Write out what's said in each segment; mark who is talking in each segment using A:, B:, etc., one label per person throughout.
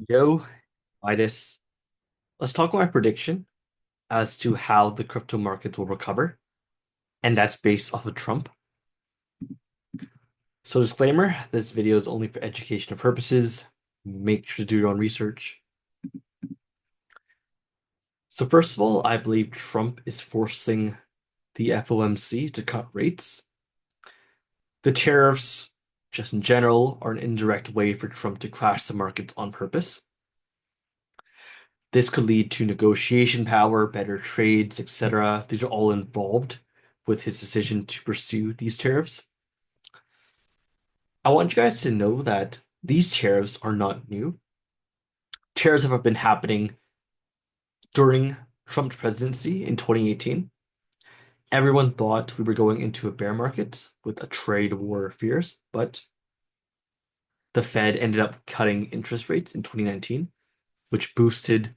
A: Yo, Midas. Let's talk about my prediction as to how the crypto markets will recover, and that's based off of Trump. So, disclaimer, this video is only for educational purposes. Make sure to do your own research. So, first of all, I believe Trump is forcing the FOMC to cut rates. The tariffs, just in general, are an indirect way for Trump to crash the markets on purpose. This could lead to negotiation power, better trades, etc. These are all involved with his decision to pursue these tariffs. I want you guys to know that these tariffs are not new. Tariffs have been happening during Trump's presidency in 2018. Everyone thought we were going into a bear market with a trade war fears, but the Fed ended up cutting interest rates in 2019, which boosted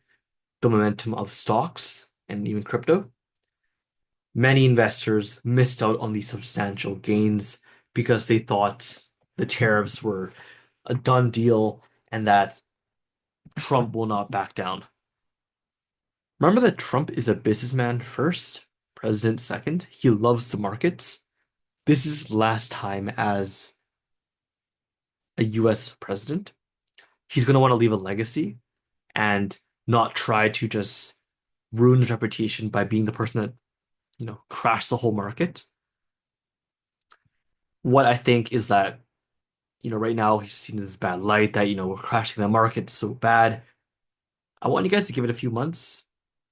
A: the momentum of stocks and even crypto. Many investors missed out on these substantial gains because they thought the tariffs were a done deal and that Trump will not back down. Remember that Trump is a businessman first, president second. He loves the markets. This is his last time as a US president. He's going to want to leave a legacy and not try to just ruin his reputation by being the person that, crashed the whole market. What I think is that, right now he's seen in this bad light that, we're crashing the market so bad. I want you guys to give it a few months.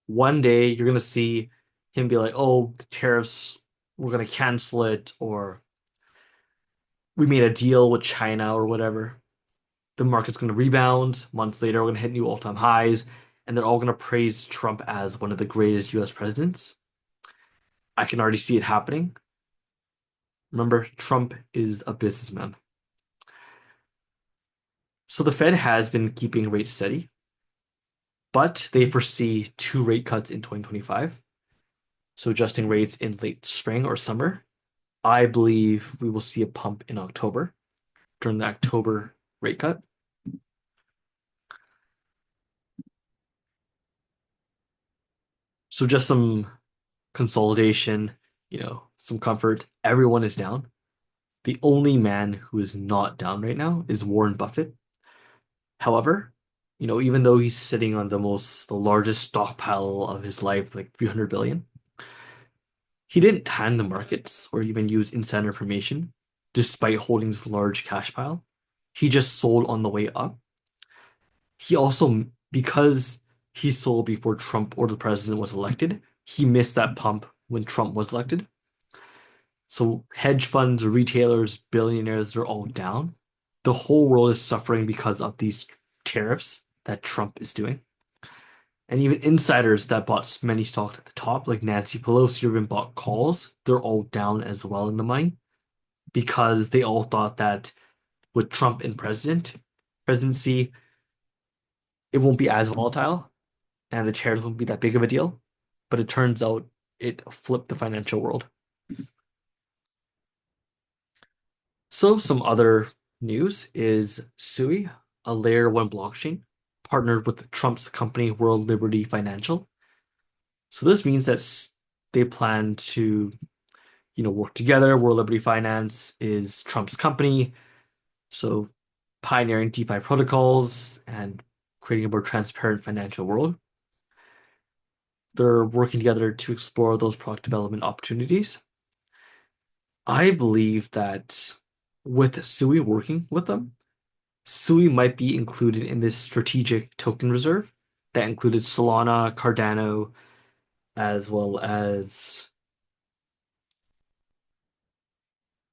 A: One day you're gonna see him be like, "Oh, the tariffs, we're gonna cancel it," or "We made a deal with China," or whatever. The market's gonna rebound. Months later, we're gonna hit new all-time highs, and they're all gonna praise Trump as one of the greatest US presidents. I can already see it happening. Remember, Trump is a businessman. So the Fed has been keeping rates steady, but they foresee two rate cuts in 2025. So adjusting rates in late spring or summer. I believe we will see a pump in October during the October rate cut. So just some consolidation, some comfort. Everyone is down. The only man who is not down right now is Warren Buffett. However, even though he's sitting on the largest stockpile of his life, like 300 billion, he didn't time the markets or even use insider information, despite holding this large cash pile. He just sold on the way up. He also, because he sold before Trump or the president was elected, he missed that pump when Trump was elected. So hedge funds, retailers, billionaires, they're all down. The whole world is suffering because of these tariffs that Trump is doing. And even insiders that bought many stocks at the top, like Nancy Pelosi, even bought calls, they're all down as well in the money because they all thought that with Trump in presidency, it won't be as volatile and the tariffs won't be that big of a deal. But it turns out it flipped the financial world. So some other news is SUI, a layer one blockchain, partnered with Trump's company World Liberty Financial. So this means that they plan to, work together. World Liberty Finance is Trump's company, so pioneering DeFi protocols and creating a more transparent financial world. They're working together to explore those product development opportunities. I believe that with SUI working with them, SUI might be included in this strategic token reserve that included Solana, Cardano, as well as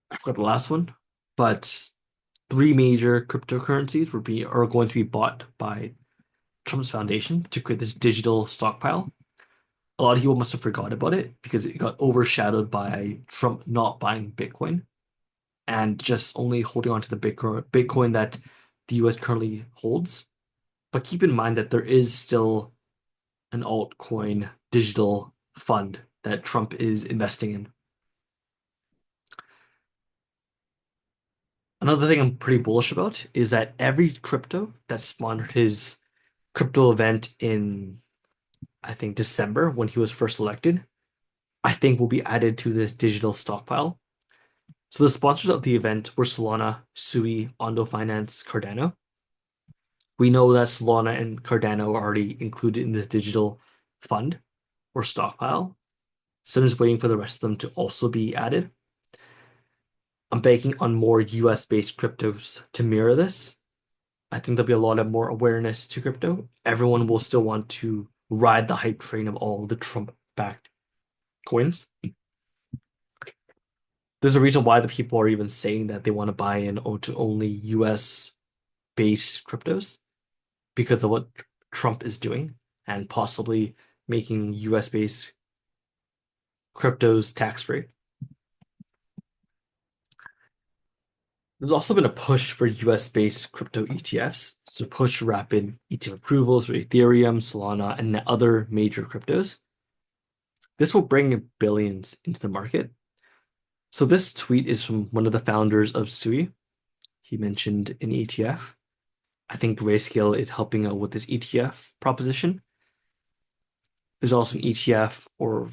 A: I forgot the last one, but three major cryptocurrencies are going to be bought by Trump's foundation to create this digital stockpile. A lot of people must have forgot about it because it got overshadowed by Trump not buying Bitcoin and just only holding on to the Bitcoin that the US currently holds. But keep in mind that there is still an altcoin digital fund that Trump is investing in. Another thing I'm pretty bullish about is that every crypto that sponsored his crypto event in, I think, December when he was first elected, I think will be added to this digital stockpile. So the sponsors of the event were Solana, Sui, Ondo Finance, Cardano. We know that Solana and Cardano are already included in this digital fund or stockpile. So I'm just waiting for the rest of them to also be added. I'm banking on more US-based cryptos to mirror this. I think there'll be a lot of more awareness to crypto. Everyone will still want to ride the hype train of all the Trump-backed coins. There's a reason why the people are even saying that they want to buy in to only US-based cryptos because of what Trump is doing and possibly making US-based cryptos tax-free. There's also been a push for US-based crypto ETFs to push rapid ETF approvals for Ethereum, Solana, and other major cryptos. This will bring billions into the market. So this tweet is from one of the founders of Sui. He mentioned an ETF. I think Grayscale is helping out with this ETF proposition. There's also an ETF or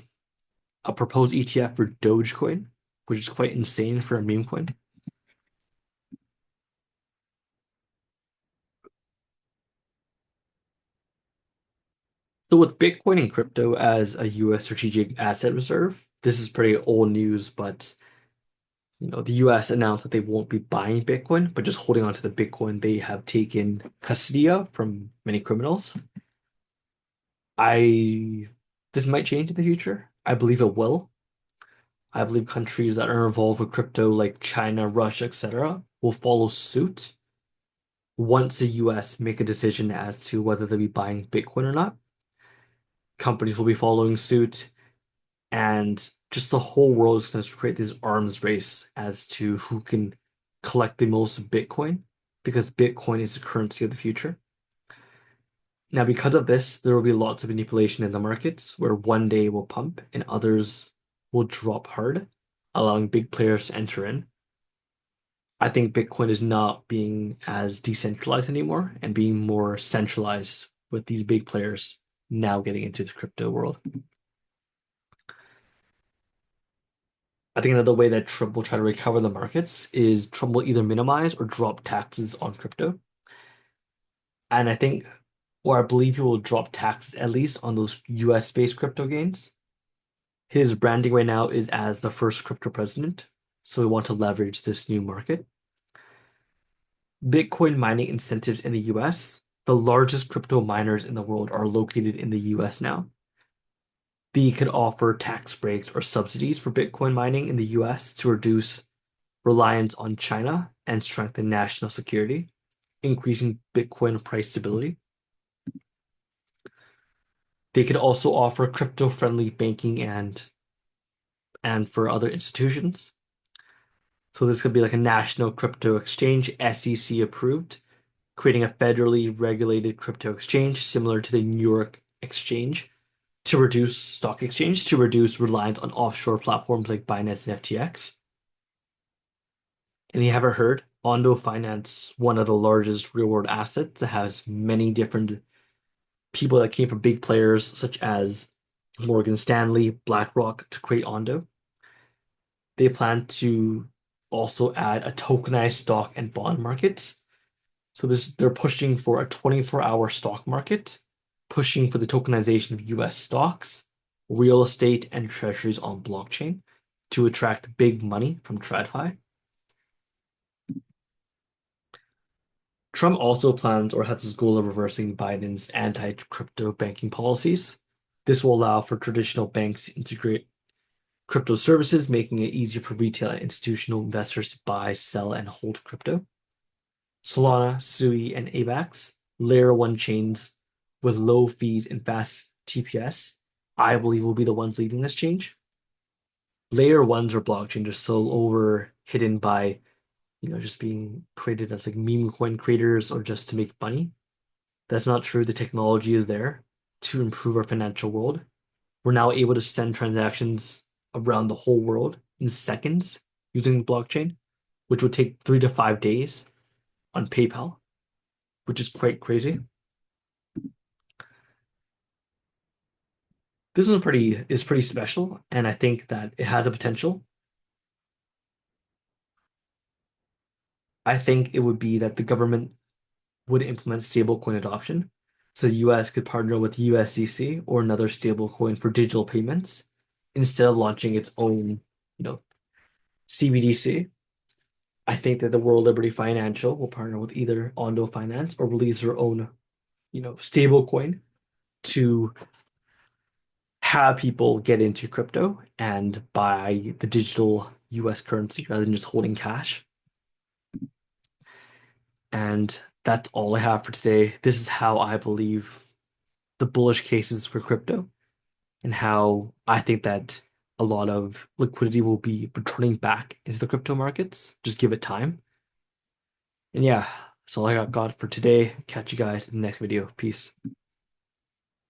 A: a proposed ETF for Dogecoin, which is quite insane for a meme coin. So with Bitcoin and crypto as a US strategic asset reserve, this is pretty old news, but the US announced that they won't be buying Bitcoin, but just holding on to the Bitcoin they have taken custody of from many criminals. I This might change in the future. I believe it will. I believe countries that are involved with crypto like China, Russia, etc., will follow suit once the US make a decision as to whether they'll be buying Bitcoin or not. Companies will be following suit, and just the whole world is going to create this arms race as to who can collect the most Bitcoin because Bitcoin is the currency of the future. Now, because of this, there will be lots of manipulation in the markets where one day will pump and others will drop hard, allowing big players to enter in. I think Bitcoin is not being as decentralized anymore and being more centralized with these big players now getting into the crypto world. I think another way that Trump will try to recover the markets is Trump will either minimize or drop taxes on crypto. And I think, or I believe he will drop taxes at least on those US-based crypto gains. His branding right now is as the first crypto president, so we want to leverage this new market. Bitcoin mining incentives in the US. The largest crypto miners in the world are located in the US now. They could offer tax breaks or subsidies for Bitcoin mining in the US to reduce reliance on China and strengthen national security, increasing Bitcoin price stability. They could also offer crypto-friendly banking and for other institutions. So this could be like a national crypto exchange, SEC approved, creating a federally regulated crypto exchange similar to the New York Exchange to reduce stock exchange, to reduce reliance on offshore platforms like Binance and FTX. And you haven't heard, ONDO Finance, one of the largest real world assets that has many different people that came from big players such as Morgan Stanley, BlackRock to create ONDO. They plan to also add a tokenized stock and bond markets. So they're pushing for a 24-hour stock market, pushing for the tokenization of US stocks, real estate, and treasuries on blockchain to attract big money from TradFi. Trump also plans or has this goal of reversing Biden's anti-crypto banking policies. This will allow for traditional banks to integrate crypto services, making it easier for retail and institutional investors to buy, sell, and hold crypto. Solana, Sui, and AVAX, layer one chains with low fees and fast TPS, I believe will be the ones leading this change. Layer ones or blockchains are so over hidden by just being created as like meme coin creators or just to make money. That's not true. The technology is there to improve our financial world. We're now able to send transactions around the whole world in seconds using the blockchain. which would take 3 to 5 days on PayPal, which is quite crazy. This is pretty special, and I think that it has a potential. I think it would be that the government would implement stablecoin adoption. So the US could partner with USDC or another stablecoin for digital payments instead of launching its own, CBDC. I think that the World Liberty Financial will partner with either ONDO Finance or release their own, stablecoin to have people get into crypto and buy the digital US currency rather than just holding cash. And that's all I have for today. This is how I believe the bullish cases for crypto and how I think that a lot of liquidity will be returning back into the crypto markets. Just give it time. And yeah, that's all I got for today. Catch you guys in the next video. Peace.